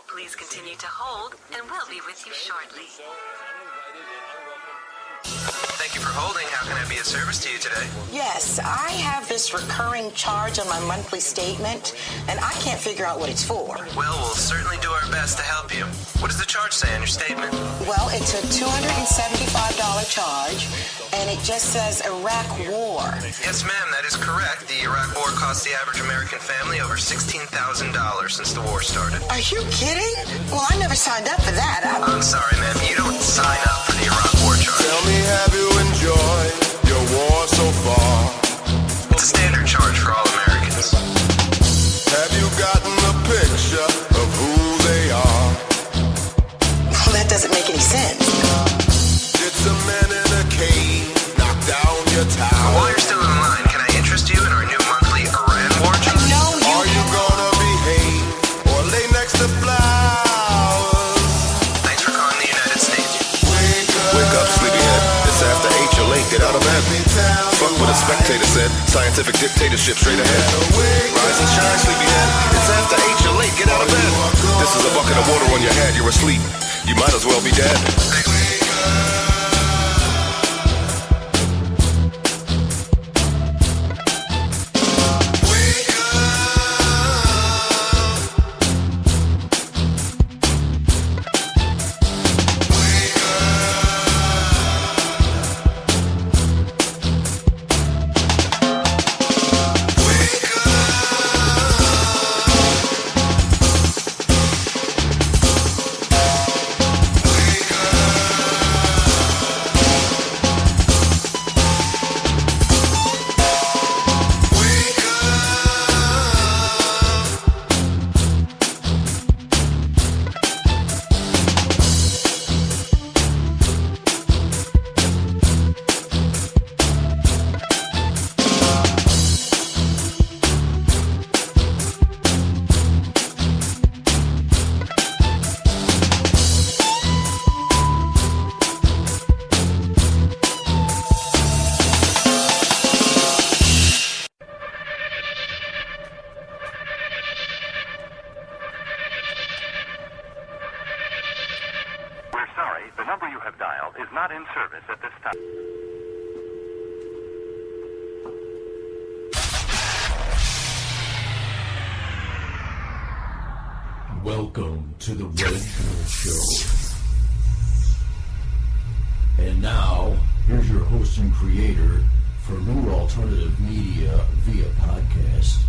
Please continue to hold, and we'll be with you shortly. Thank you for holding. How can I be of service to you today? Yes, I have this recurring charge on my monthly statement, and I can't figure out what it's for. Well, we'll certainly do our best to help you. What does the charge say on your statement? Well, it's a $275 charge, and it just says Iraq War. Yes, ma'am, that is correct. The Iraq War cost the average American family over $16,000 since the war started. Are you kidding? Well, I never signed up for that. I'm sorry, ma'am. You don't sign up for the Iraq War charge. Tell me, have you enjoyed your war so far? It's a standard charge for all Americans. Have you gotten a picture of who they are? Well, that doesn't make any sense. Did some men in a cave knock down your tower? While you're still in line, can I interest you in our new monthly Iran War charge? No, Are you gonna behave or lay next to flowers? Thanks for calling the United States. Wake up, sleepyhead. It's after 8, you're late. Get out of bed. Fuck what a spectator said. Scientific dictatorship straight ahead. Rise and shine, sleepyhead. It's after 8, you're late. Get out of bed. This is a bucket of water on your head. You're asleep. You might as well be dead. We're sorry, the number you have dialed is not in service at this time. Welcome to the Red Pill Show. And now, here's your host and creator for New Alternative Media via podcast.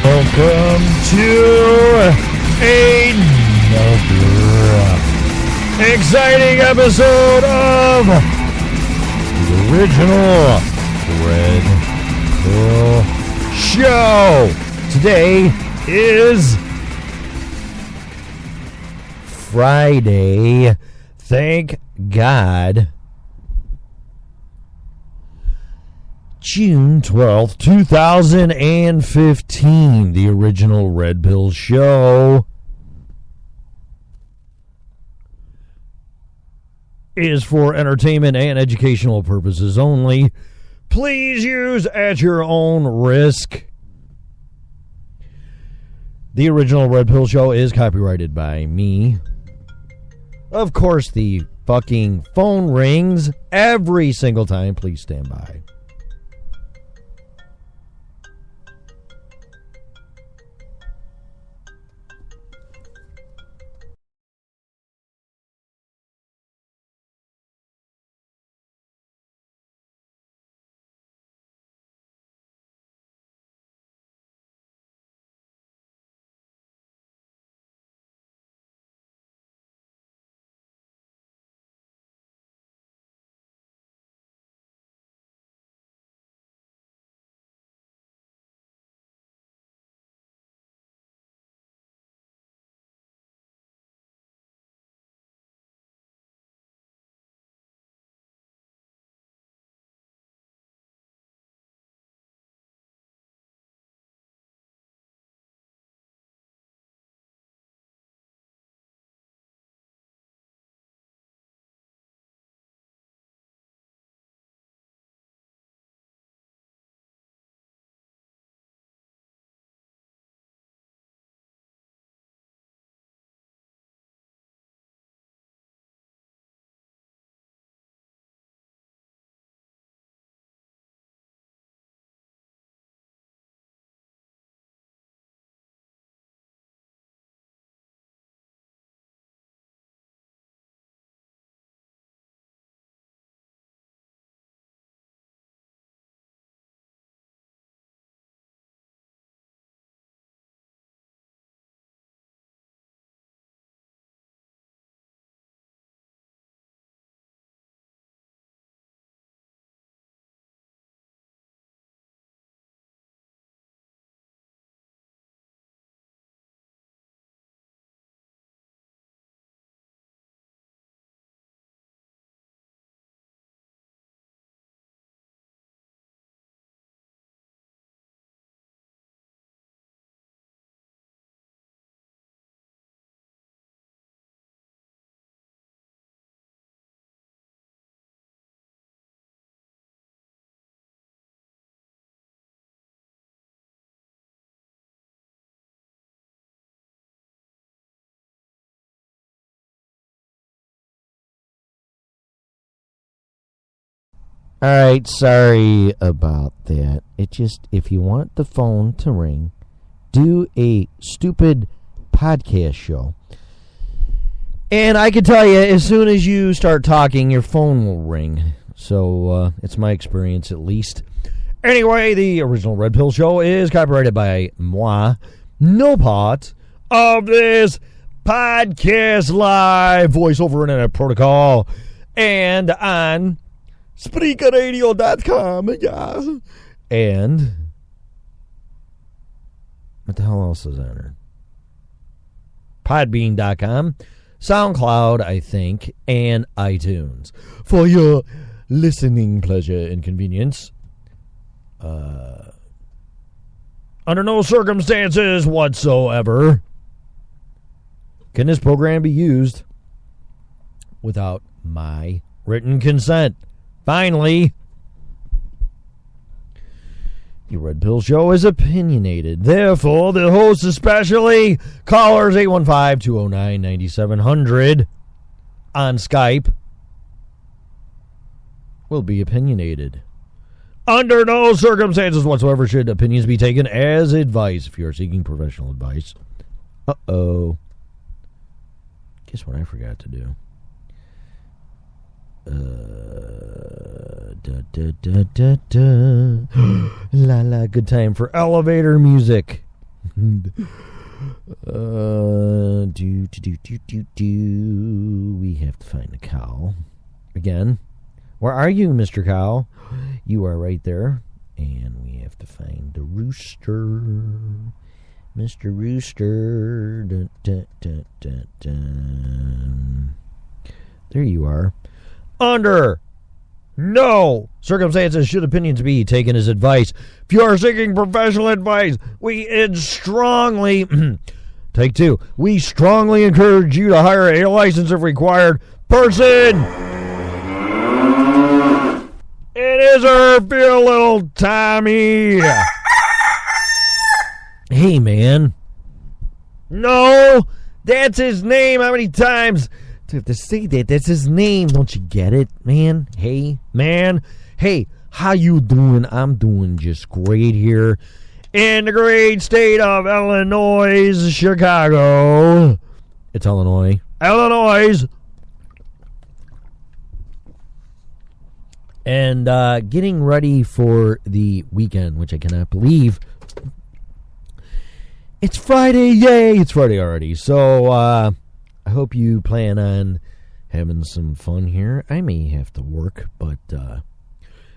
Welcome to another exciting episode of the original Red Pill Show. Today is Friday. Thank God. June 12th, 2015, the original Red Pill Show is for entertainment and educational purposes only. Please use at your own risk. The original Red Pill Show is copyrighted by me. Of course, the fucking phone rings every single time. Please stand by. All right, sorry about that. It just, if you want the phone to ring, do a stupid podcast show. And I can tell you, as soon as you start talking, your phone will ring. So it's my experience, at least. Anyway, the original Red Pill Show is copyrighted by moi. No part of this podcast live voice over internet protocol and on SpreakerRadio.com. Yeah. And what the hell else is on there? Podbean.com, SoundCloud, I think, and iTunes. For your listening pleasure and convenience. Under no circumstances whatsoever can this program be used without my written consent. Finally, the Red Pill Show is opinionated. Therefore, the host, especially callers 815-209-9700 on Skype, will be opinionated. Under no circumstances whatsoever should opinions be taken as advice if you are seeking professional advice. Uh-oh. Guess what I forgot to do? La la, good time for elevator music. We have to find the cow. Again. Where are you, Mr. Cow? You are right there. And we have to find the rooster. Mr. Rooster. Dun, dun, dun, dun, dun. There you are. Under no circumstances should opinions be taken as advice. If you are seeking professional advice, we strongly take two. We strongly encourage you to hire a licensed if required person. It is her feel little Tommy. Hey, man. No, that's his name. How many times do I have to say that? That's his name. Don't you get it, man? Hey, man. Hey, how you doing? I'm doing just great here in the great state of Illinois, Chicago. It's Illinois. Illinois. And getting ready for the weekend, which I cannot believe. It's Friday. Yay, it's Friday already. So I hope you plan on having some fun here. I may have to work, but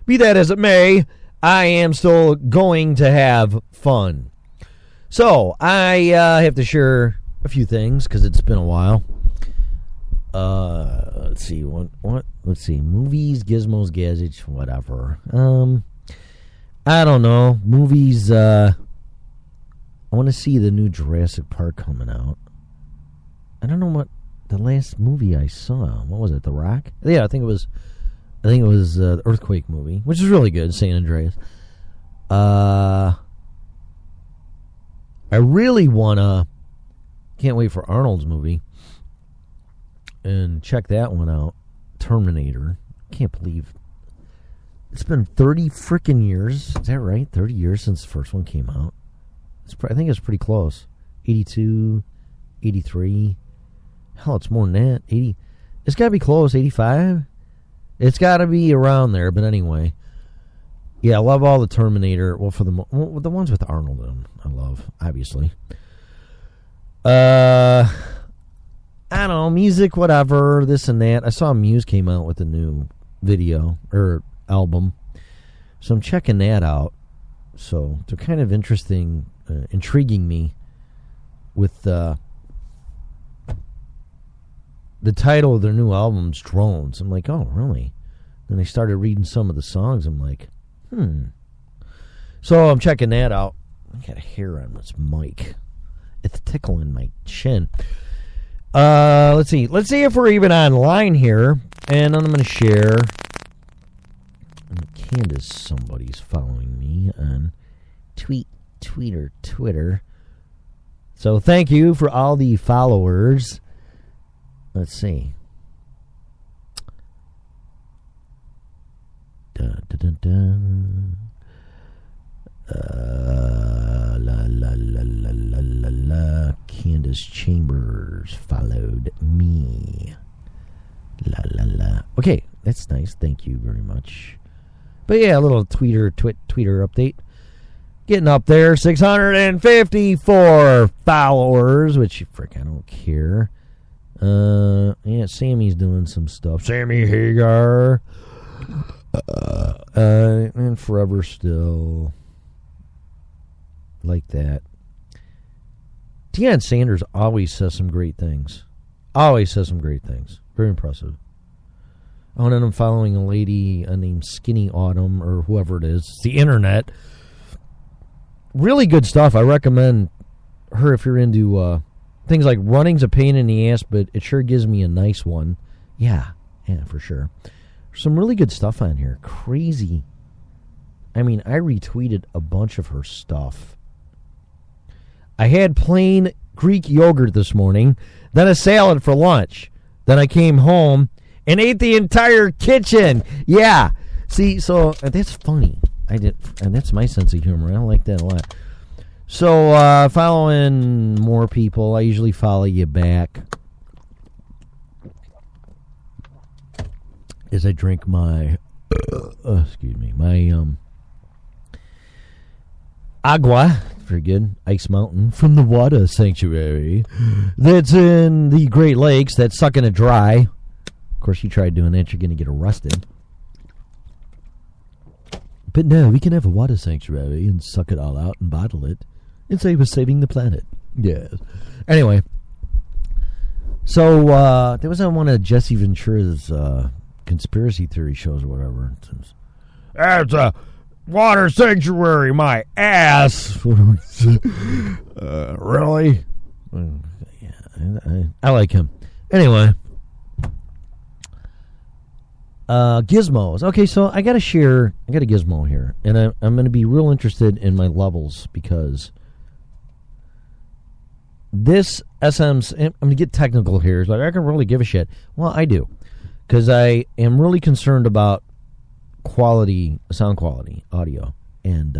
be that as it may, I am still going to have fun. So I have to share a few things because it's been a while. Let's see what let's see, movies, gizmos, gadgets, whatever. I don't know, movies. I want to see the new Jurassic Park coming out. I don't know what the last movie I saw. What was it? The Rock? Yeah, I think it was the Earthquake movie, which is really good. San Andreas. I really can't wait for Arnold's movie. And check that one out. Terminator. Can't believe it's been 30 freaking years. Is that right? 30 years since the first one came out. I think it's pretty close. 82, 83. Hell, it's more than that. 80. It's got to be close. 85. It's got to be around there. But anyway, yeah, I love all the Terminator. Well, the ones with Arnold in them, I love, obviously. I don't know, music, whatever, this and that. I saw Muse came out with a new video, or album. So I'm checking that out. So they're kind of interesting, intriguing me with the title of their new album's Drones. I'm like, oh, really? Then I started reading some of the songs. I'm like, So I'm checking that out. I got a hair on this mic. It's tickling my chin. Let's see. Let's see if we're even online here. And I'm going to share. Candace, somebody's following me on Twitter. So thank you for all the followers. Let's see. La. Candace Chambers followed me. La. Okay, that's nice. Thank you very much. But yeah, a little Twitter update. Getting up there, 654 followers, which frick, I don't care. Yeah, Sammy's doing some stuff. Sammy Hagar. And Forever Still. Like that. Deion Sanders always says some great things. Very impressive. Oh, and I'm following a lady named Skinny Autumn, or whoever it is. It's the internet. Really good stuff. I recommend her if you're into things like running's a pain in the ass, but it sure gives me a nice one. Yeah, for sure. Some really good stuff on here. Crazy. I mean, I retweeted a bunch of her stuff. I had plain Greek yogurt this morning, then a salad for lunch. Then I came home and ate the entire kitchen. Yeah. See, so that's funny. And that's my sense of humor. I like that a lot. So, following more people, I usually follow you back as I drink my, agua, very good, Ice Mountain from the water sanctuary that's in the Great Lakes that's sucking it dry. Of course, you tried doing that, you're going to get arrested. But no, we can have a water sanctuary and suck it all out and bottle it and say we're saving the planet. Yes. Anyway, so there was on one of Jesse Ventura's conspiracy theory shows or whatever. It's a water sanctuary, my ass. Really? Yeah, I like him. Anyway. Gizmos. Okay, so I got a gizmo here, and I'm going to be real interested in my levels because this SM's. I'm going to get technical here. It's like I can really give a shit. Well, I do, because I am really concerned about quality, sound quality, audio, and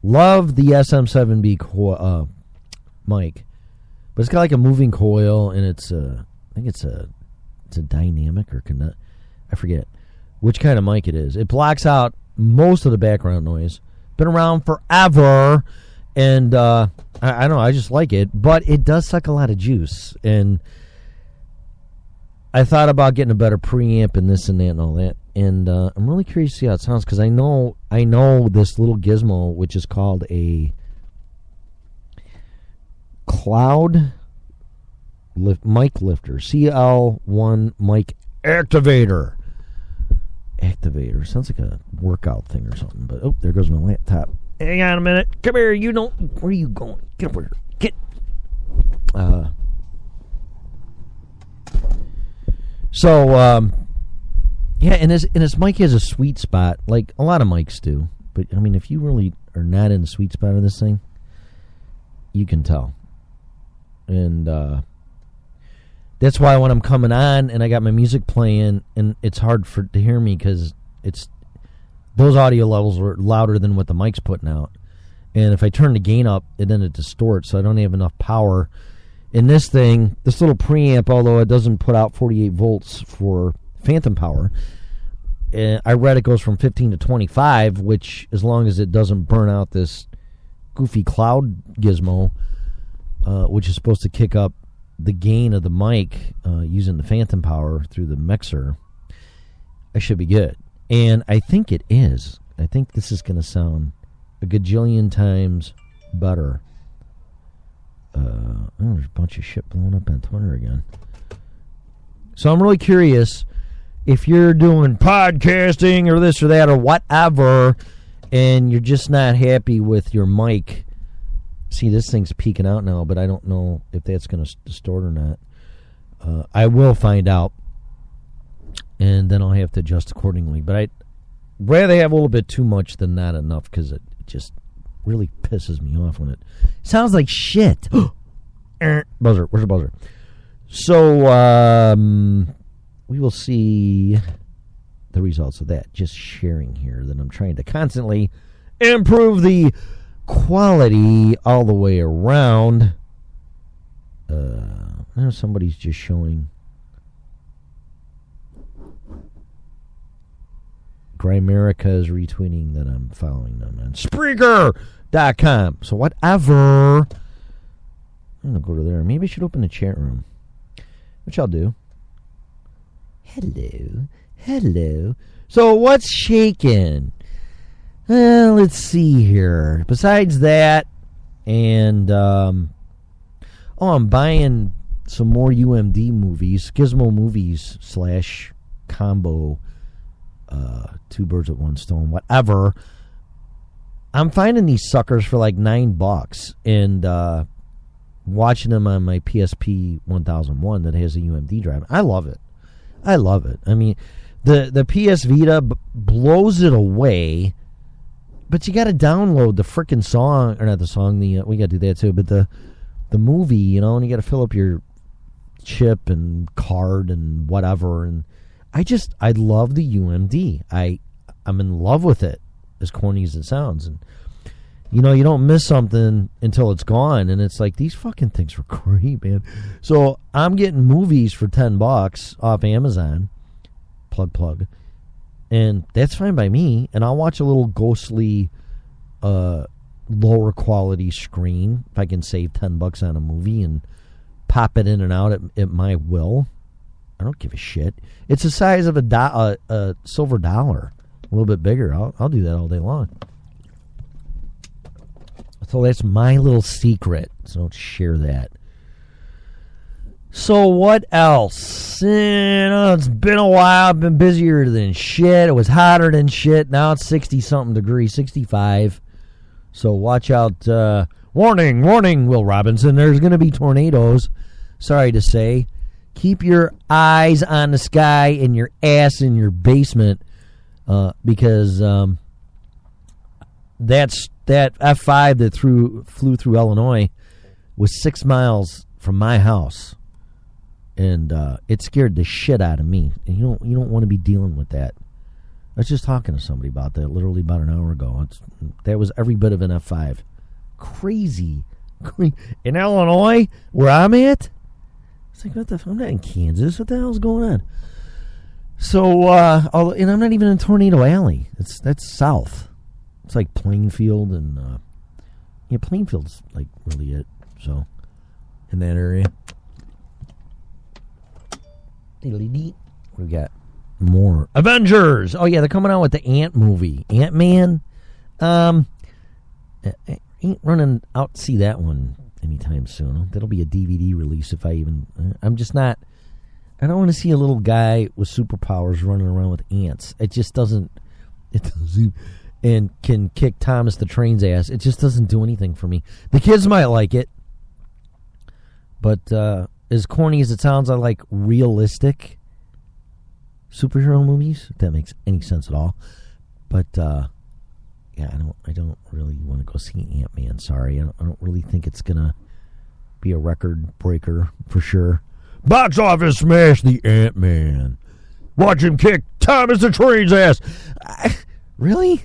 love the SM7B mic, but it's got like a moving coil, and it's I think it's a dynamic or connect. I forget which kind of mic it is. It blocks out most of the background noise. Been around forever, and I don't know, I just like it, but it does suck a lot of juice, and I thought about getting a better preamp and this and that and all that, and I'm really curious to see how it sounds, because I know this little gizmo, which is called a Cloud mic lifter, CL1 mic activator. Sounds like a workout thing or something, but oh, there goes my laptop. Hang on a minute. Come here. You don't. Where are you going? Get over here. Get. Yeah, and his mic has a sweet spot, like a lot of mics do. But I mean, if you really are not in the sweet spot of this thing, you can tell. And that's why when I'm coming on and I got my music playing, and it's hard to hear me because those audio levels are louder than what the mic's putting out. And if I turn the gain up, then it distorts, so I don't have enough power. In this thing, this little preamp, although it doesn't put out 48 volts for phantom power, I read it goes from 15 to 25, which, as long as it doesn't burn out this goofy cloud gizmo, which is supposed to kick up the gain of the mic using the phantom power through the mixer, I should be good. And I think it is. I think this is going to sound a gajillion times better. There's a bunch of shit blowing up on Twitter again. So I'm really curious if you're doing podcasting or this or that or whatever, and you're just not happy with your mic. See, this thing's peeking out now, but I don't know if that's going to distort or not. I will find out, and then I'll have to adjust accordingly. But I'd rather have a little bit too much than not enough, because it just really pisses me off when it sounds like shit. Buzzer. Where's the buzzer? So, we will see the results of that. Just sharing here that I'm trying to constantly improve the quality all the way around. Somebody's just showing. Grimerica is retweeting that I'm following them on Spreaker.com. So whatever. I'm going to go to there. Maybe I should open the chat room. Which I'll do. Hello. So what's shaking? Well, let's see here. Besides that, and I'm buying some more UMD movies, Gizmo movies / combo, two birds with one stone, whatever. I'm finding these suckers for like $9 and watching them on my PSP 1001 that has a UMD drive. I love it. I mean, the PS Vita blows it away. But you got to download the frickin' song, or not the song. We got to do that too. But the movie, and you got to fill up your chip and card and whatever. And I love the UMD. I'm in love with it, as corny as it sounds. And you don't miss something until it's gone. And it's like, these fucking things were great, man. So I'm getting movies for $10 off Amazon. Plug. And that's fine by me. And I'll watch a little ghostly, lower quality screen if I can save $10 on a movie and pop it in and out at my will. I don't give a shit. It's the size of a silver dollar, a little bit bigger. I'll do that all day long. So that's my little secret. So don't share that. So what else? It's been a while. I've been busier than shit. It was hotter than shit. Now it's 60-something degrees, 65. So watch out. Warning, Will Robinson. There's going to be tornadoes. Sorry to say. Keep your eyes on the sky and your ass in your basement because that F5 that flew through Illinois was 6 miles from my house. And it scared the shit out of me. And you don't want to be dealing with that. I was just talking to somebody about that literally about an hour ago. That was every bit of an F5. Crazy. In Illinois, where I'm at, it's like, what the fuck? I'm not in Kansas. What the hell's going on? So, and I'm not even in Tornado Alley. That's south. It's like Plainfield and, Plainfield's like really it. So, in that area. We got more Avengers. Oh yeah, they're coming out with the Ant movie, Ant-Man. I ain't running out to see that one anytime soon. That'll be a DVD release if I even. I'm just not. I don't want to see a little guy with superpowers running around with ants. It just doesn't. It doesn't. And can kick Thomas the Train's ass. It just doesn't do anything for me. The kids might like it, but. As corny as it sounds, I like realistic superhero movies, if that makes any sense at all. But I don't really want to go see Ant-Man. Sorry, I don't really think it's gonna be a record breaker for sure. Box office smash the Ant-Man. Watch him kick Thomas the Train's ass. Really?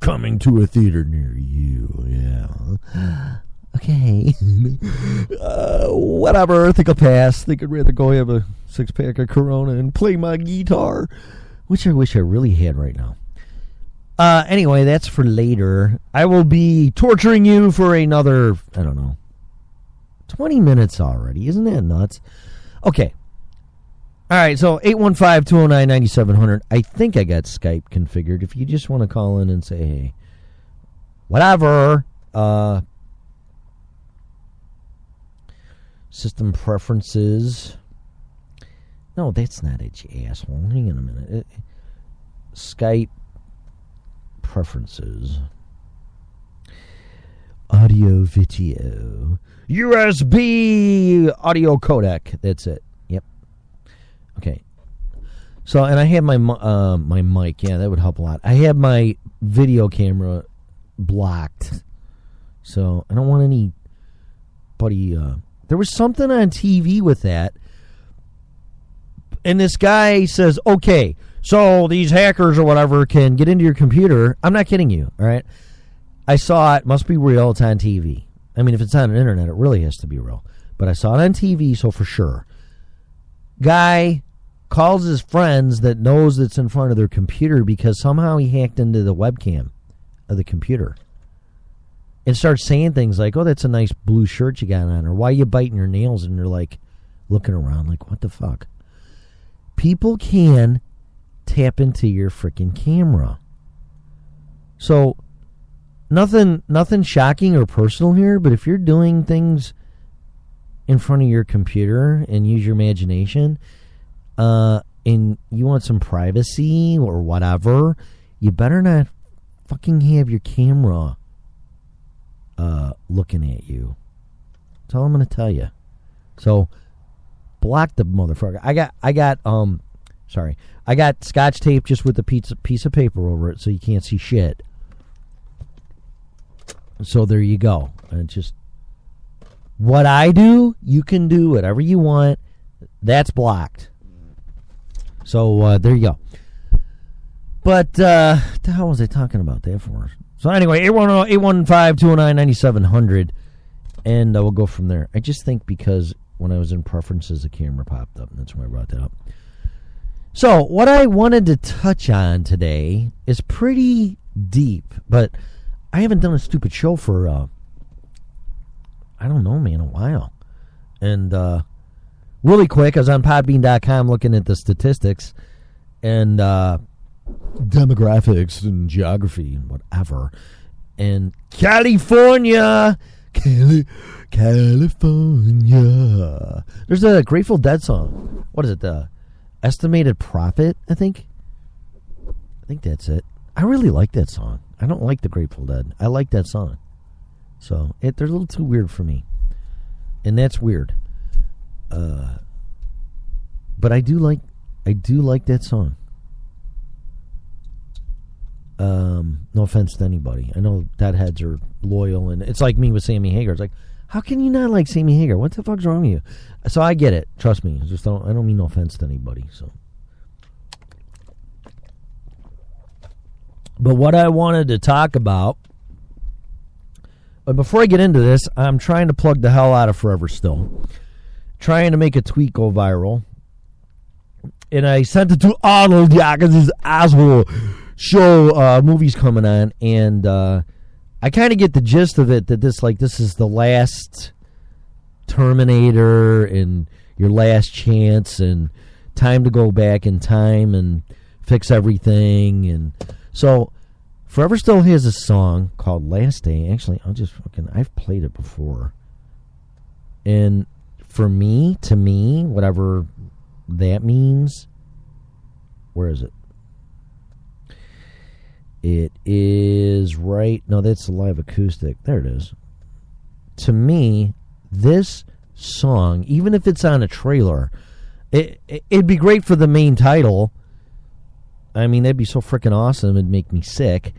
Coming to a theater near you. Yeah. Okay. Whatever. I think I'll pass. I think I'd rather go have a 6-pack of Corona and play my guitar, which I wish I really had right now. Anyway, that's for later. I will be torturing you for another, 20 minutes already. Isn't that nuts? Okay. All right, so 815-209-9700. I think I got Skype configured. If you just want to call in and say, hey, whatever, system preferences. No, that's not it, you asshole. Hang on a minute. Skype preferences. Audio, video. USB audio codec. That's it. Yep. Okay. So, and I have my my mic. Yeah, that would help a lot. I have my video camera blocked. So, I don't want anybody... there was something on TV with that. And this guy says, okay, so these hackers or whatever can get into your computer. I'm not kidding you, all right? I saw it. Must be real. It's on TV. I mean, if it's on the internet, it really has to be real. But I saw it on TV, so for sure. Guy calls his friends that knows it's in front of their computer because somehow he hacked into the webcam of the computer. And starts saying things like, oh, that's a nice blue shirt you got on, or why are you biting your nails? And they're like looking around like, what the fuck? People can tap into your freaking camera. So nothing shocking or personal here, but if you're doing things in front of your computer and use your imagination, and you want some privacy or whatever, you better not fucking have your camera looking at you. That's all I'm going to tell you. So block the motherfucker. I got Scotch tape just with a piece of paper over it so you can't see shit. So there you go. And just what I do, you can do whatever you want. That's blocked. So there you go. But the hell was I talking about that for? So anyway, 810-815-209-9700, and we'll go from there. I just think because when I was in preferences, the camera popped up, and that's why I brought that up. So what I wanted to touch on today is pretty deep, but I haven't done a stupid show for, I don't know, man, a while. And really quick, I was on Podbean.com looking at the statistics and demographics and geography and whatever. And California. There's a Grateful Dead song. What is it? The Estimated Profit, I think that's it. I really like that song. I don't like the Grateful Dead. I like that song. So they're a little too weird for me. And that's weird. But I do like that song. No offense to anybody. I know Deadheads are loyal, and it's like me with Sammy Hagar. It's like, how can you not like Sammy Hagar? What the fuck's wrong with you? So I get it. Trust me. I don't mean no offense to anybody. So, but what I wanted to talk about, but before I get into this, I'm trying to plug the hell out of Forever Still, trying to make a tweet go viral, and I sent it to Arnold because his asshole show movies coming on, and I kind of get the gist of it that this is the last Terminator and your last chance and time to go back in time and fix everything. And so Forever Still has a song called Last Day. Actually, I've played it before, and to me, whatever that means, where is it? It is right. No, that's a live acoustic. There it is. To me, this song, even if it's on a trailer, it'd be great for the main title. I mean, that'd be so freaking awesome. It'd make me sick.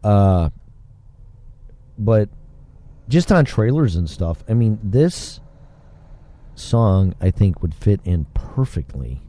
But just on trailers and stuff, I mean, this song, I think, would fit in perfectly.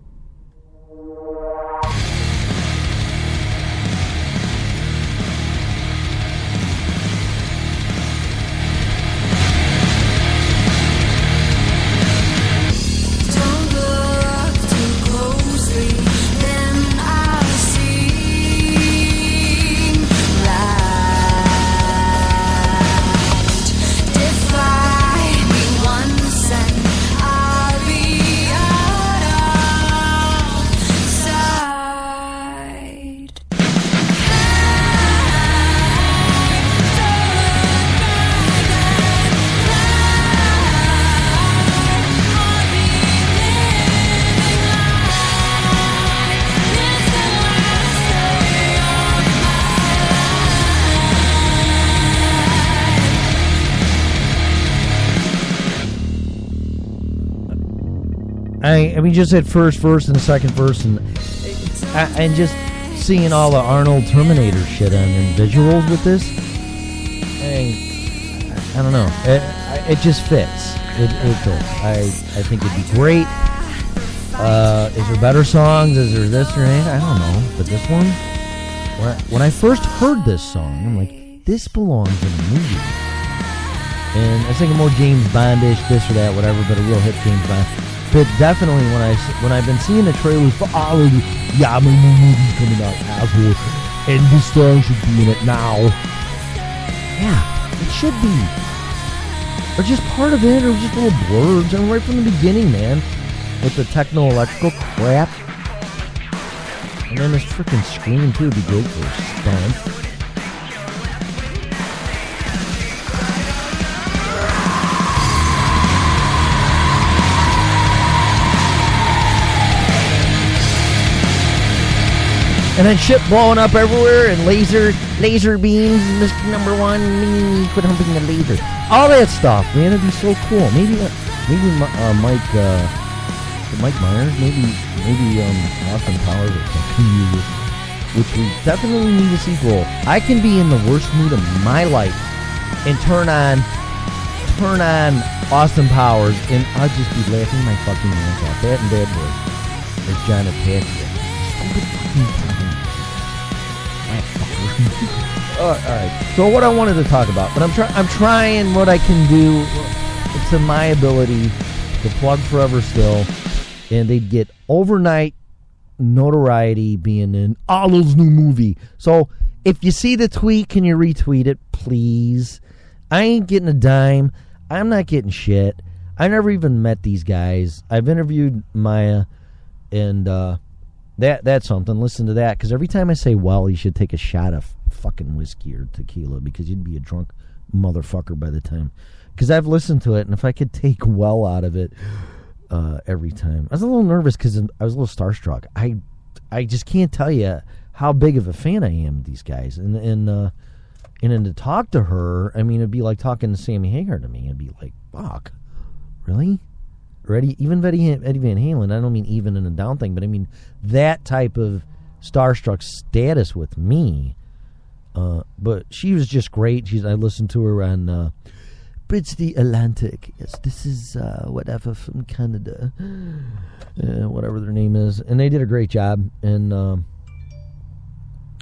I mean, just that first verse and the second verse, and just seeing all the Arnold Terminator shit on and visuals with this, I don't know. It just fits. It fits. I think it'd be great. Is there better songs? Is there this or that? I don't know. But this one, when I first heard this song, I'm like, this belongs in a movie. And I was thinking more James Bondish, this or that, whatever, but a real hit James Bond. But definitely when I've been seeing the trailers for all of the my new movie's coming out, asshole, and this song should be in it now. Yeah, it should be. Or just part of it, or just little blurbs. And right from the beginning, man, with the techno-electrical crap. And then this freaking scream, too, would be great for a stunt. And then shit blowing up everywhere, and laser beams, Mr. Number One, quit humping the laser. All that stuff, man, it'd be so cool. Maybe Mike Myers, maybe Austin Powers or something, which we definitely need a sequel. I can be in the worst mood of my life and turn on Austin Powers, and I'll just be laughing my fucking ass off. That and Bad Boys. There's John Apache. All right. So what I wanted to talk about, but I'm trying what I can do to my ability to plug Forever Still, and they'd get overnight notoriety being in Olive's new movie. So if you see the tweet, can you retweet it, please? I ain't getting a dime. I'm not getting shit. I never even met these guys. I've interviewed Maya, and that's something. Listen to that, because every time I say, well, you should take a shot of fucking whiskey or tequila, because you'd be a drunk motherfucker by the time. Because I've listened to it, and if I could take well out of it every time. I was a little nervous because I was a little starstruck. I just can't tell you how big of a fan I am of these guys. And then to talk to her, I mean, it'd be like talking to Sammy Hagar to me. It'd be like, fuck, really? Or even Eddie Van Halen. I don't mean even in a down thing, but I mean that type of starstruck status with me. But she was just great. I listened to her on Bridge the Atlantic. Yes, this is whatever from Canada, whatever their name is, and they did a great job. And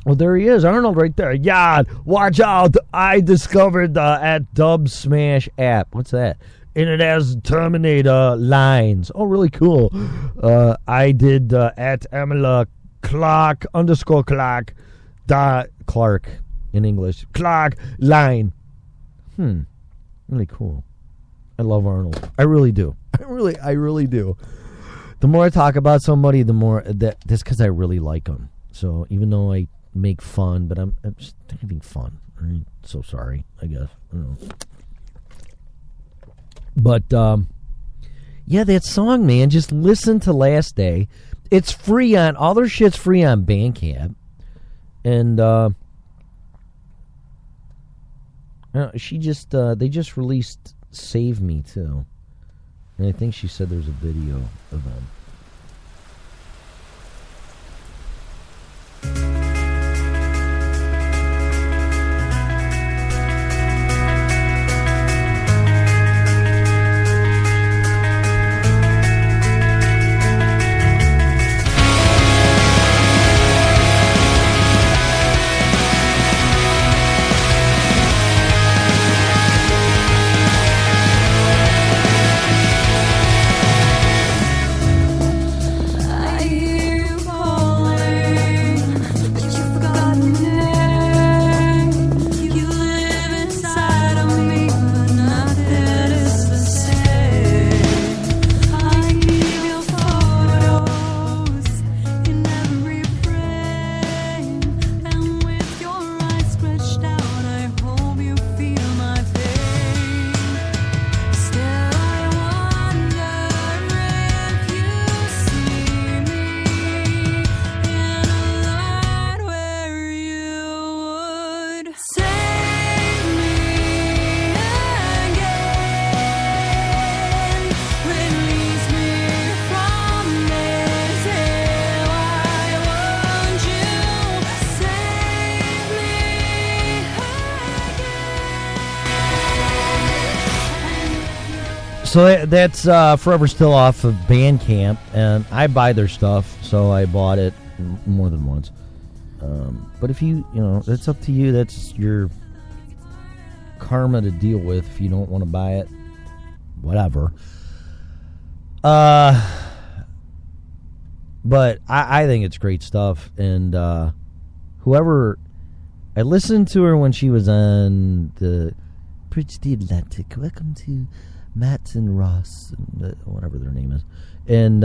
well, there he is, Arnold, right there. Yeah, watch out! I discovered at Dub Smash app. What's that? And it has Terminator lines. Oh, really cool. I did at Amela Clark _Clark Clark in English. Clark line. Really cool. I love Arnold. I really do. I really do. The more I talk about somebody, the more that's because I really like them. So even though I make fun, but I'm just having fun. I'm so sorry, I guess. I don't know. But yeah, that song, man. Just listen to Last Day. It's free on all their shit's free on Bandcamp, and they just released Save Me too, and I think she said there's a video of them. So that's Forever Still off of Bandcamp, and I buy their stuff, so I bought it more than once. But if you know, it's up to you. That's your karma to deal with. If you don't want to buy it, whatever. But I think it's great stuff, and whoever I listened to her when she was on the Bridge the Atlantic. Welcome to Matt and Ross, and whatever their name is, and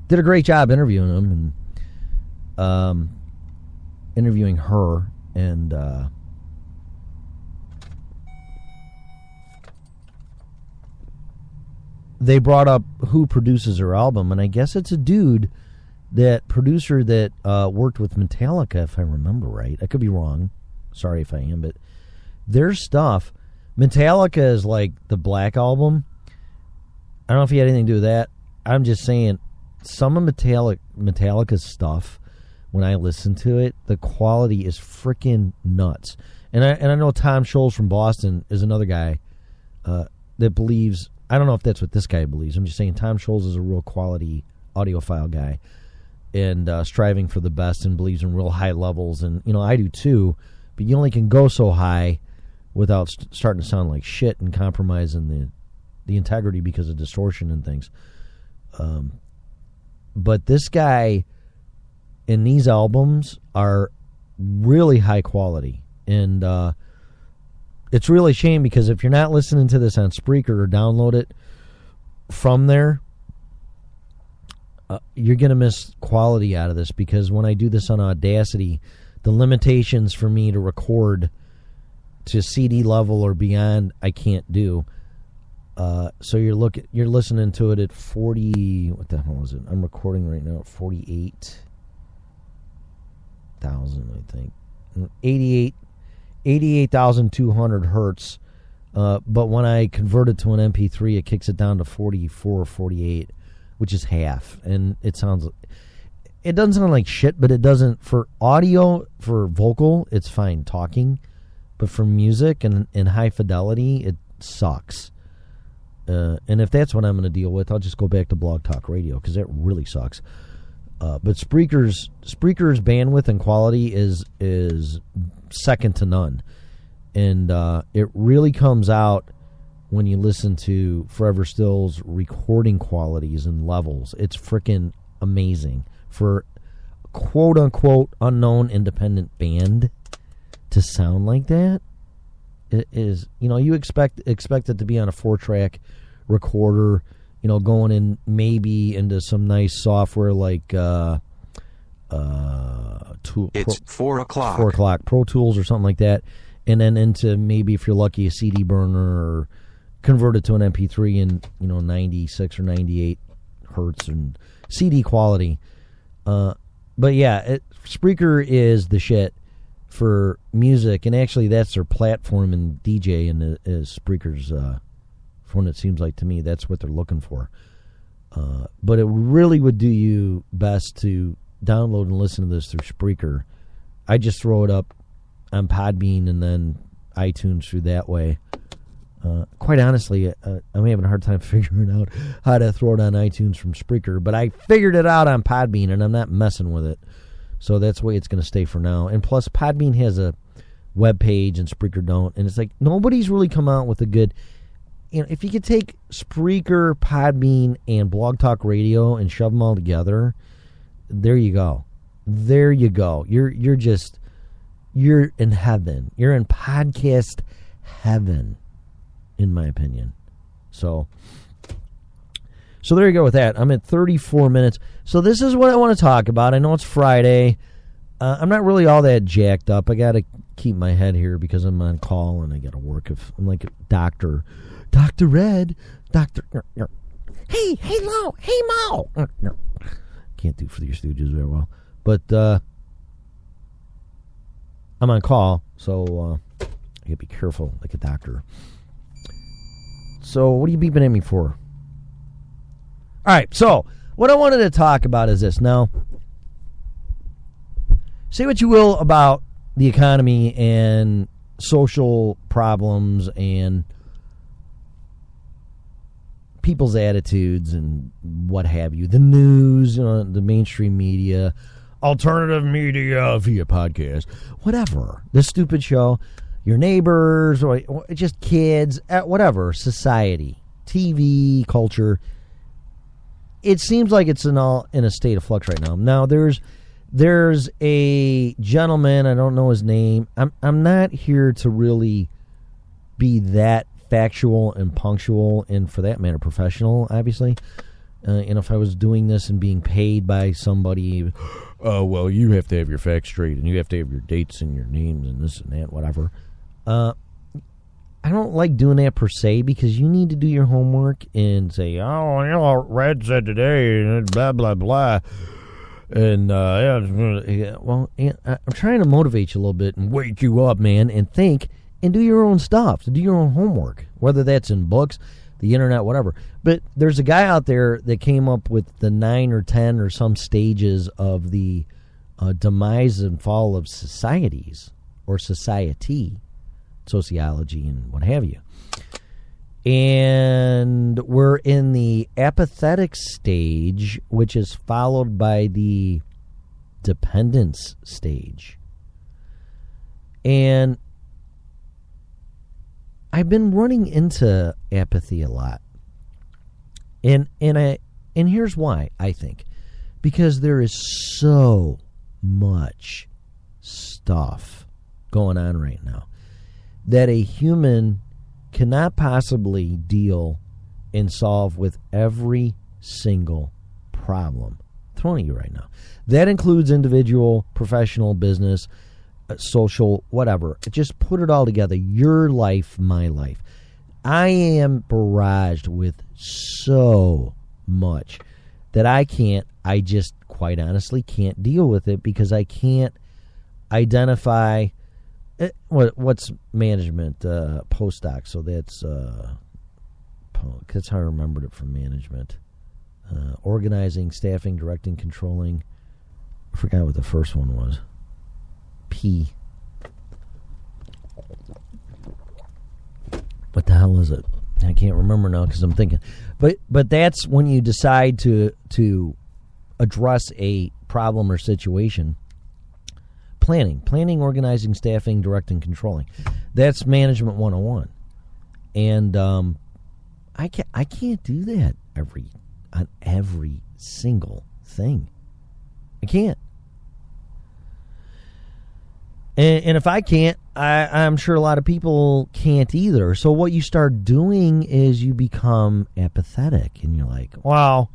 did a great job interviewing them and interviewing her, and they brought up who produces her album, and I guess it's a dude. That producer that worked with Metallica, if I remember right. I could be wrong. Sorry if I am, but their stuff, Metallica is like the Black Album. I don't know if he had anything to do with that. I'm just saying, some of Metallica's stuff, when I listen to it, the quality is freaking nuts. And I know Tom Scholz from Boston is another guy that believes, I don't know if that's what this guy believes. I'm just saying Tom Scholz is a real quality audiophile guy. And striving for the best and believes in real high levels. And, you know, I do too. But you only can go so high without starting to sound like shit and compromising the integrity because of distortion and things. But this guy in these albums are really high quality. And it's really a shame because if you're not listening to this on Spreaker or download it from there, you're going to miss quality out of this, because when I do this on Audacity, the limitations for me to record to CD level or beyond, I can't do. So you're listening to it at 40. What the hell is it? I'm recording right now at 48,000, I think. 88,200 hertz. But when I convert it to an MP3, it kicks it down to 44 or 48. Which is half, and it doesn't sound like shit, but it doesn't, for audio, for vocal, it's fine talking, but for music and high fidelity, it sucks. And if that's what I'm going to deal with, I'll just go back to Blog Talk Radio, because that really sucks. But Spreaker's bandwidth and quality is second to none, and it really comes out when you listen to Forever Still's recording qualities and levels. It's freaking amazing. For a quote-unquote unknown independent band to sound like that, it is, you know, you expect it to be on a 4-track recorder, you know, going in maybe into some nice software like It's 4 o'clock. 4 o'clock, Pro Tools or something like that, and then into maybe, if you're lucky, a CD burner, or convert it to an MP3 in, you know, 96 or 98 hertz and CD quality. But yeah, Spreaker is the shit for music, and actually that's their platform in DJ, and is Spreaker's phone. It seems like to me that's what they're looking for. But it really would do you best to download and listen to this through Spreaker. I just throw it up on Podbean and then iTunes through that way. Quite honestly, I'm having a hard time figuring out how to throw it on iTunes from Spreaker, but I figured it out on Podbean, and I'm not messing with it. So that's the way it's going to stay for now. And plus, Podbean has a web page and Spreaker don't, and it's like nobody's really come out with a good. You know, if you could take Spreaker, Podbean, and Blog Talk Radio and shove them all together, there you go. There you go. You're in heaven. You're in podcast heaven, in my opinion. So there you go with that. I'm at 34 minutes. So this is what I want to talk about. I know it's Friday. I'm not really all that jacked up. I got to keep my head here because I'm on call and I got to work. I'm like a Dr. Red. Hey, Lo. Hey, Mo. Can't do For the Stooges very well. But I'm on call, so I got to be careful like a doctor. So what are you beeping at me for? All right, so what I wanted to talk about is this. Now, say what you will about the economy and social problems and people's attitudes and what have you. The news, the mainstream media, alternative media via podcast, whatever. The stupid show, your neighbors, or just kids, whatever, society, TV, culture. It seems like it's in a state of flux right now. Now, there's a gentleman, I don't know his name. I'm not here to really be that factual and punctual and, for that matter, professional, obviously. And if I was doing this and being paid by somebody, well, you have to have your facts straight and you have to have your dates and your names and this and that, whatever. I don't like doing that per se, because you need to do your homework and say, oh, Red said today, blah, blah, blah. And, I'm trying to motivate you a little bit and wake you up, man, and think and do your own stuff, do your own homework, whether that's in books, the internet, whatever. But there's a guy out there that came up with the 9 or 10 or some stages of the demise and fall of societies or society, sociology and what have you. And we're in the apathetic stage, which is followed by the dependence stage. And I've been running into apathy a lot. And here's why, I think. Because there is so much stuff going on right now that a human cannot possibly deal and solve with every single problem thrown at you right now. That includes individual, professional, business, social, whatever. Just put it all together. Your life, my life. I am barraged with so much that I just quite honestly can't deal with it, because I can't identify what's management, postdoc. So that's how I remembered it from management. Organizing, staffing, directing, controlling. I forgot what the first one was. P. What the hell is it? I can't remember now because I'm thinking. But that's when you decide to address a problem or situation. Planning, organizing, staffing, directing, controlling. That's management 101. And I can't do that on every single thing. I can't. And if I can't, I'm sure a lot of people can't either. So what you start doing is you become apathetic, and you're like, wow.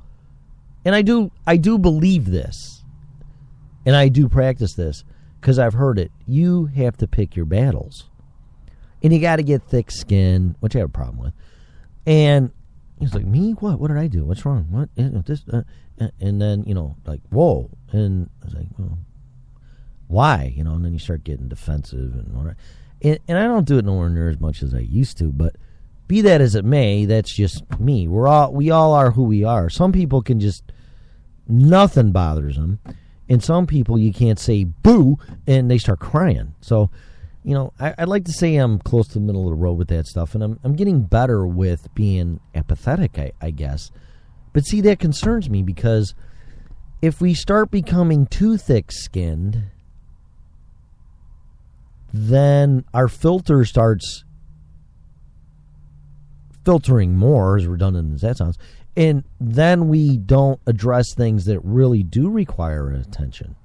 And I do believe this, and I do practice this, because I've heard it. You have to pick your battles. And you got to get thick skin, which I have a problem with. And he's like, me? What? What did I do? What's wrong? What? This? And then, like, whoa. And I was like, well, why? And then you start getting defensive. And I don't do it nowhere near as much as I used to. But be that as it may, that's just me. We all are who we are. Some people can just, nothing bothers them. And some people you can't say boo and they start crying. So, I'd like to say I'm close to the middle of the road with that stuff, and I'm getting better with being apathetic, I guess. But see, that concerns me, because if we start becoming too thick-skinned, then our filter starts filtering more, as redundant as that sounds, and then we don't address things that really do require attention.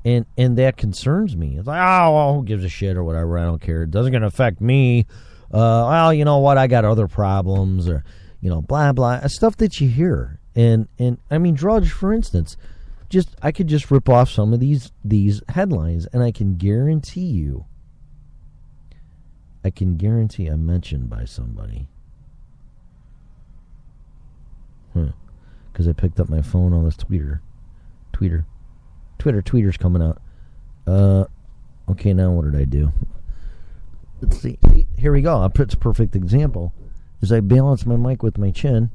And that concerns me. It's like, oh, well, who gives a shit or whatever, I don't care. It doesn't going to affect me. Well, you know what, I got other problems, or, blah, blah, stuff that you hear. And I mean, Drudge, for instance, I could just rip off some of these headlines, and I can guarantee I'm mentioned by somebody. Because I picked up my phone, all this Twitter's coming out. Okay, now what did I do? Let's see. Here we go. It's a perfect example. As I balance my mic with my chin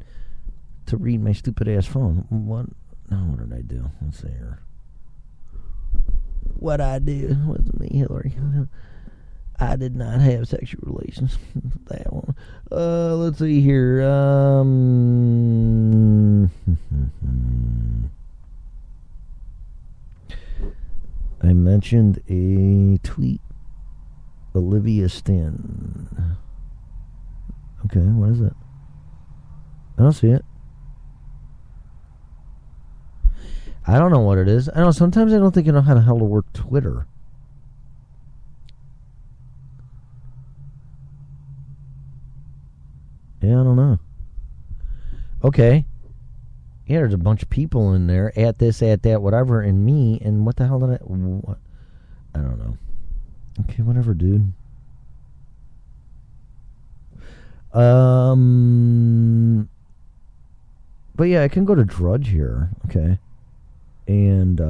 to read my stupid ass phone. What did I do? Let's see here. What I do? What's me, Hillary? I did not have sexual relations with that one. Let's see here. I mentioned a tweet. Olivia Stanton. Okay, what is it? I don't see it. I don't know what it is. I don't know. Sometimes I don't think I know how the hell to work Twitter. Yeah, I don't know. Okay. Yeah, there's a bunch of people in there. At this, at that, whatever, and me. And what the hell did I... What? I don't know. Okay, whatever, dude. But yeah, I can go to Drudge here. Okay. And,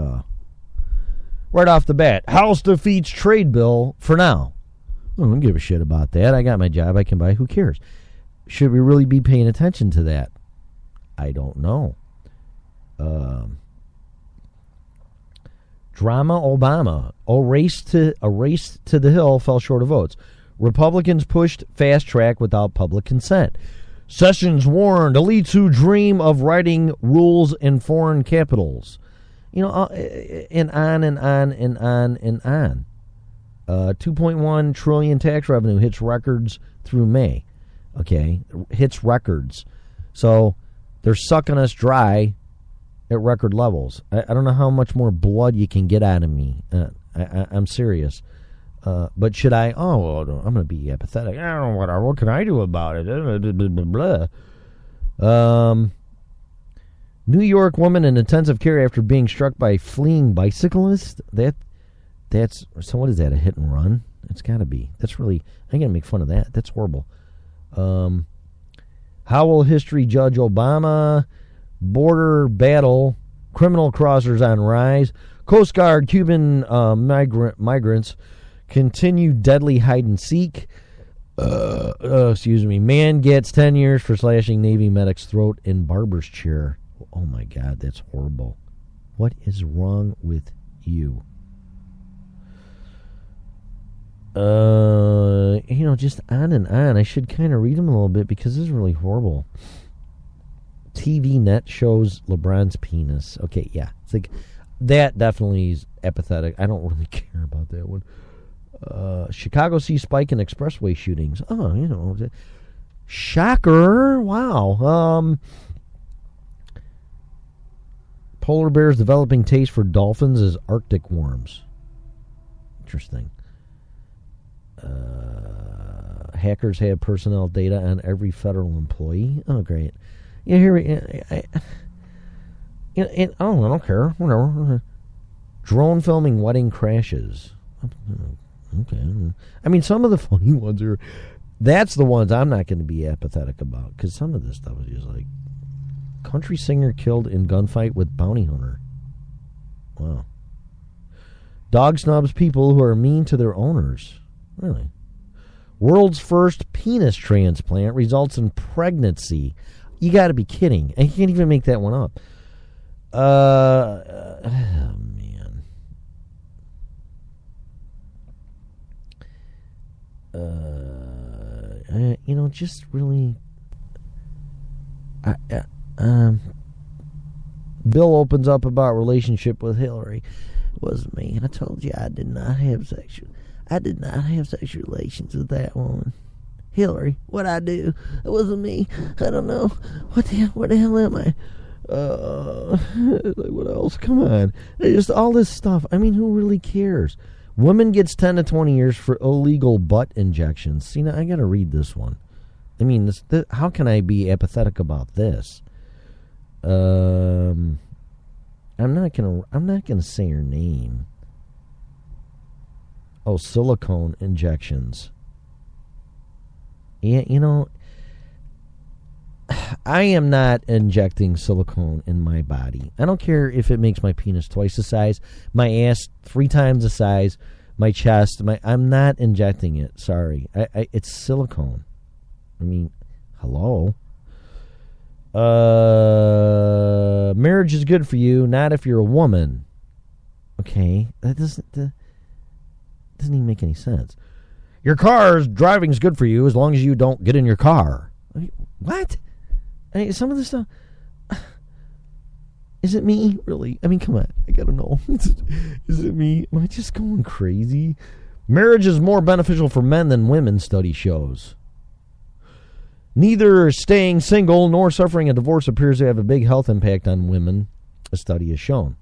right off the bat, House defeats trade bill for now. I don't give a shit about that. I got my job. I can buy. Who cares? Should we really be paying attention to that? I don't know. Drama Obama. A race to the hill fell short of votes. Republicans pushed fast track without public consent. Sessions warned elites who dream of writing rules in foreign capitals. You know, and on and on and on and on. 2.1 trillion tax revenue hits records through May. Okay, hits records. So they're sucking us dry at record levels. I don't know how much more blood you can get out of me. I'm serious. But should I? Oh, I'm going to be apathetic. I don't know what can I do about it? Blah, blah, blah. New York woman in intensive care after being struck by fleeing bicyclist. That's so. What is that? A hit and run? It's got to be. That's really. I'm going to make fun of that. That's horrible. How will history judge Obama? Border battle. Criminal crossers on rise. Coast Guard Cuban migrants continue deadly hide and seek. Excuse me. Man gets 10 years for slashing Navy medic's throat in barber's chair. Oh my God, that's horrible. What is wrong with you? Just on and on. I should kind of read them a little bit because this is really horrible. TV Net shows LeBron's penis. Okay, yeah. It's like, that definitely is apathetic. I don't really care about that one. Chicago sees spike in expressway shootings. Oh, shocker. Wow. Polar bears developing taste for dolphins as Arctic worms. Interesting. Hackers have personnel data on every federal employee. Oh, great. Yeah, I don't care. Whatever. Drone filming wedding crashes. Okay. I mean, some of the funny ones are... That's the ones I'm not going to be apathetic about, because some of this stuff is just like... Country singer killed in gunfight with bounty hunter. Wow. Dog snubs people who are mean to their owners. Really? World's first penis transplant results in pregnancy. You got to be kidding. I can't even make that one up. Man. Just really... Bill opens up about relationship with Hillary. It wasn't me. I told you I did not have sexual relations with that woman. Hillary, what'd I do? It wasn't me. I don't know. What the hell am I? What else? Come on. Just all this stuff. I mean, who really cares? Woman gets 10 to 20 years for illegal butt injections. See, now I gotta read this one. I mean, how can I be apathetic about this? I'm not gonna say her name. Oh, silicone injections. Yeah, I am not injecting silicone in my body. I don't care if it makes my penis twice the size, my ass 3 times the size, my chest. I'm not injecting it. Sorry, it's silicone. I mean, hello. Marriage is good for you, not if you're a woman. Okay, that doesn't even make any sense. Your car's driving's good for you as long as you don't get in your car. What? Some of this stuff. Is it me? Really? I mean, come on. I gotta know. Is it me? Am I just going crazy? Marriage is more beneficial for men than women, study shows. Neither staying single nor suffering a divorce appears to have a big health impact on women, a study has shown.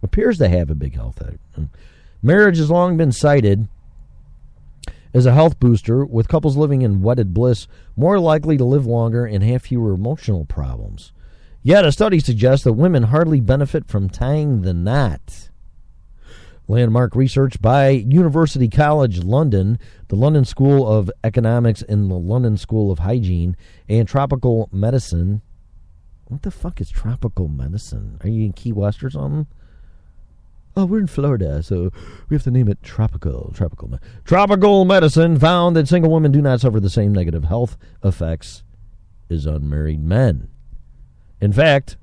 Appears to have a big health impact. Marriage has long been cited as a health booster, with couples living in wedded bliss more likely to live longer and have fewer emotional problems. Yet a study suggests that women hardly benefit from tying the knot. Landmark research by University College London, the London School of Economics, and the London School of Hygiene and Tropical Medicine. What the fuck is tropical medicine? Are you in Key West or something? Oh, we're in Florida, so we have to name it tropical. Tropical medicine found that single women do not suffer the same negative health effects as unmarried men. In fact,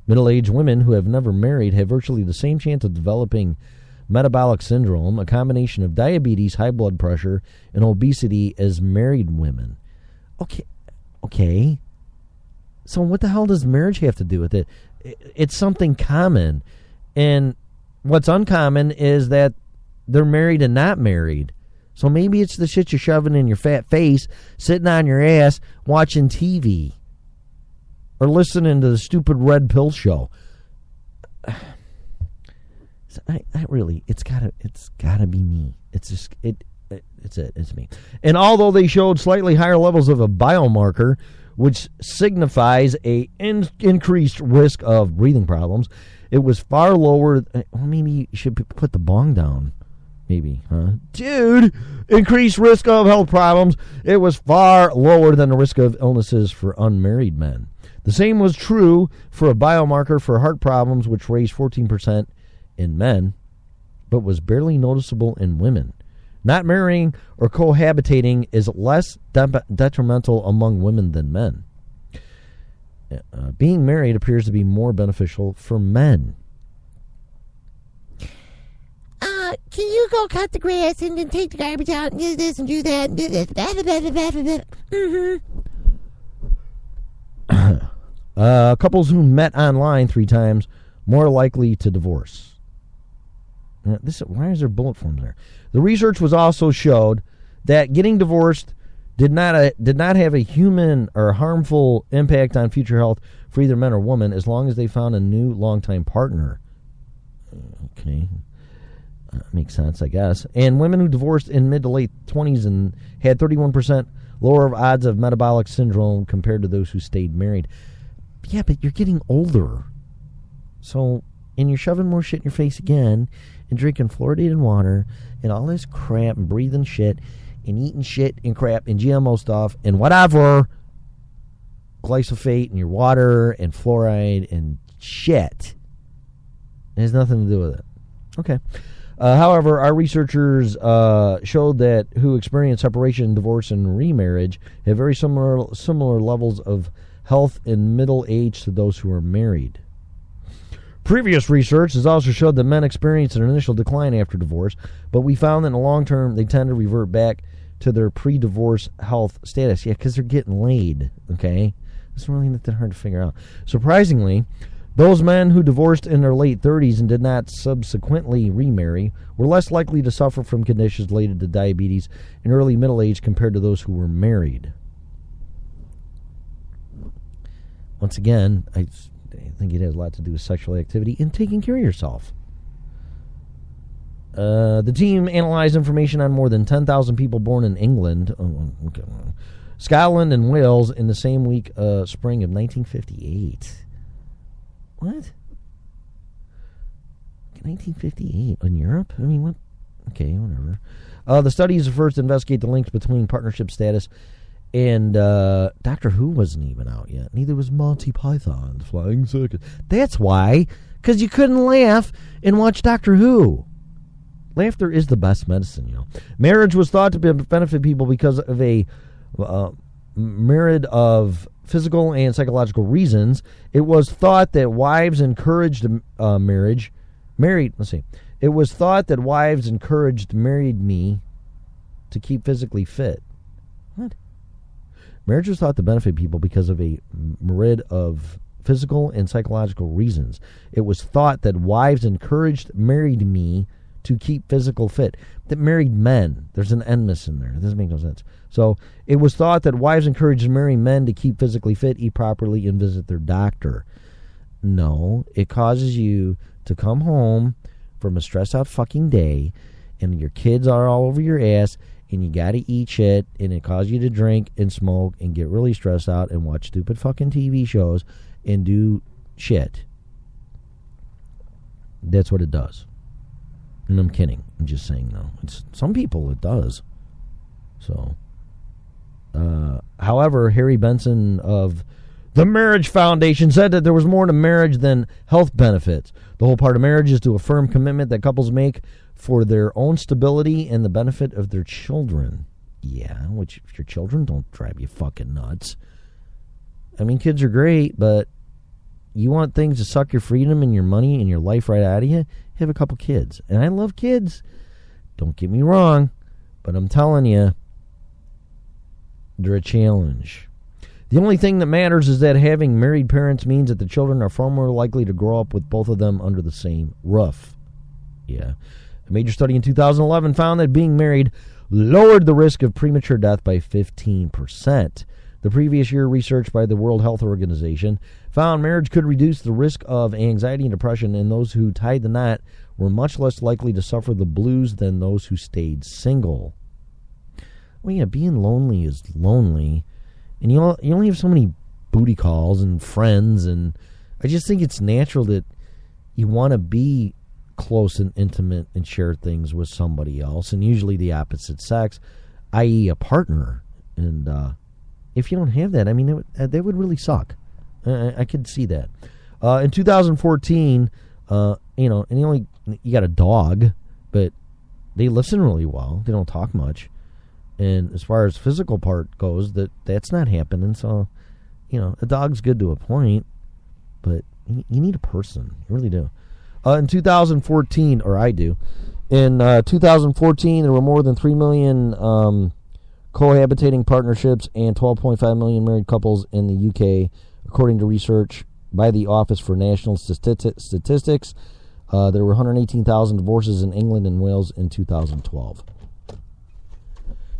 middle-aged women who have never married have virtually the same chance of developing metabolic syndrome, a combination of diabetes, high blood pressure, and obesity, as married women. Okay. So what the hell does marriage have to do with it? It's something common. And what's uncommon is that they're married and not married. So maybe it's the shit you're shoving in your fat face, sitting on your ass, watching TV. Or listening to the stupid red pill show. It's gotta be me. It's me. And although they showed slightly higher levels of a biomarker, which signifies a increased risk of breathing problems, it was far lower. Well, maybe you should put the bong down. Maybe, huh? Dude, increased risk of health problems. It was far lower than the risk of illnesses for unmarried men. The same was true for a biomarker for heart problems, which raised 14% in men, but was barely noticeable in women. Not marrying or cohabitating is less detrimental among women than men. Being married appears to be more beneficial for men. Can you go cut the grass and then take the garbage out and do this and do that and do this? Couples who met online 3 times more likely to divorce. Why is there bullet forms there? The research was also showed that getting divorced did not have a human or harmful impact on future health for either men or women as long as they found a new longtime partner. Okay. Makes sense, I guess. And women who divorced in mid to late 20s and had 31% lower odds of metabolic syndrome compared to those who stayed married. Yeah, but you're getting older. So, and you're shoving more shit in your face again and drinking fluoridated water and all this crap and breathing shit and eating shit and crap and GMO stuff and whatever. Glyphosate in your water and fluoride and shit. It has nothing to do with it. Okay. However, our researchers showed that who experience separation, divorce, and remarriage have very similar levels of health in middle age to those who are married. Previous research has also showed that men experience an initial decline after divorce, but we found that in the long term they tend to revert back to their pre-divorce health status. Yeah, because they're getting laid, okay? It's really not that hard to figure out. Surprisingly, those men who divorced in their late 30s and did not subsequently remarry were less likely to suffer from conditions related to diabetes in early middle age compared to those who were married. Once again, I think it has a lot to do with sexual activity and taking care of yourself. The team analyzed information on more than 10,000 people born in England, Scotland, and Wales in the same week, spring of 1958. What? 1958 in Europe? I mean, what? Okay, whatever. The study is the first to investigate the links between partnership status and Doctor Who wasn't even out yet. Neither was Monty Python's Flying Circus. That's why, because you couldn't laugh and watch Doctor Who. Laughter is the best medicine, you know. Marriage was thought to benefit people because of a myriad of physical and psychological reasons. It was thought that wives encouraged It was thought that wives encouraged married to keep physically fit. What? Marriage was thought to benefit people because of a myriad of physical and psychological reasons. It was thought that wives encouraged married me to keep physical fit. That married men, there's an N missing there. It doesn't make no sense. So it was thought that wives encouraged married men to keep physically fit, eat properly, and visit their doctor. No, it causes you to come home from a stressed out fucking day, and your kids are all over your ass, and you got to eat shit, and it causes you to drink and smoke and get really stressed out and watch stupid fucking TV shows and do shit. That's what it does. And I'm kidding. I'm just saying, though. It's some people it does. So, however, Harry Benson of the Marriage Foundation said that there was more to marriage than health benefits. The whole part of marriage is to affirm commitment that couples make for their own stability and the benefit of their children. Yeah, which if your children don't drive you fucking nuts. I mean, kids are great, but you want things to suck your freedom and your money and your life right out of you? Have a couple kids. And I love kids. Don't get me wrong, but I'm telling you, they're a challenge. The only thing that matters is that having married parents means that the children are far more likely to grow up with both of them under the same roof. Yeah. A major study in 2011 found that being married lowered the risk of premature death by 15%. The previous year, research by the World Health Organization found marriage could reduce the risk of anxiety and depression, and those who tied the knot were much less likely to suffer the blues than those who stayed single. Well, yeah, being lonely is lonely, and you only have so many booty calls and friends, and I just think it's natural that you want to be close and intimate and share things with somebody else, and usually the opposite sex, i.e. a partner. And if you don't have that, I mean, that would really suck. I could see that. In 2014, and you got a dog, but they listen really well. They don't talk much. And as far as physical part goes, that's not happening. So, a dog's good to a point, but you need a person. You really do. In 2014, or I do, in 2014, there were more than 3 million cohabitating partnerships and 12.5 million married couples in the UK, according to research by the Office for National Statistics. There were 118,000 divorces in England and Wales in 2012.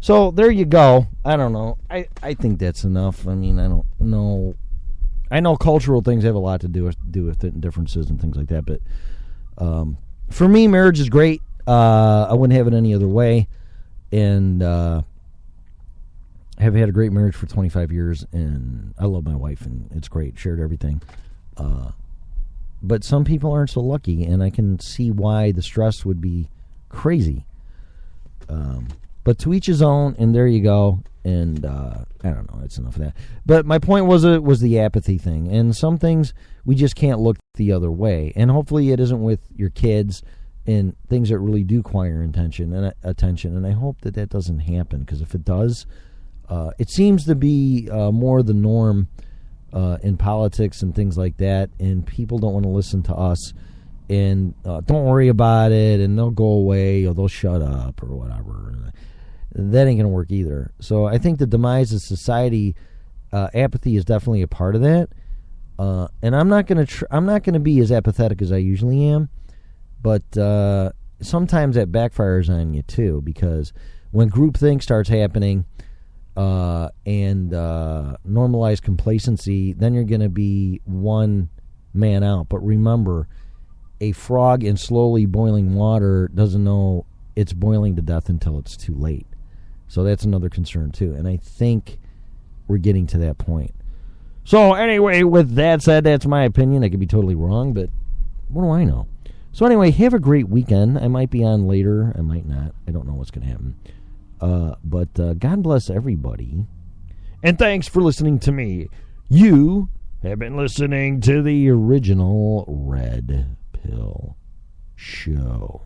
So there you go. I don't know. I think that's enough. I mean, I don't know. I know cultural things have a lot to do with it and differences and things like that. But for me, marriage is great. I wouldn't have it any other way. And I have had a great marriage for 25 years. And I love my wife. And it's great. Shared everything. But some people aren't so lucky. And I can see why the stress would be crazy. But to each his own, and there you go. And I don't know, that's enough of that. But my point was the apathy thing. And some things we just can't look the other way. And hopefully it isn't with your kids and things that really do require attention. And I hope that doesn't happen, because if it does, it seems to be more the norm in politics and things like that. And people don't want to listen to us. And don't worry about it, and they'll go away, or they'll shut up, or whatever. That ain't going to work either. So I think the demise of society, apathy is definitely a part of that. And I'm not going to be as apathetic as I usually am, but sometimes that backfires on you too, because when groupthink starts happening and normalized complacency, then you're going to be one man out. But remember, a frog in slowly boiling water doesn't know it's boiling to death until it's too late. So that's another concern too. And I think we're getting to that point. So anyway, with that said, that's my opinion. I could be totally wrong, but what do I know? So anyway, have a great weekend. I might be on later. I might not. I don't know what's going to happen. But God bless everybody. And thanks for listening to me. You have been listening to the original Red Pill Show.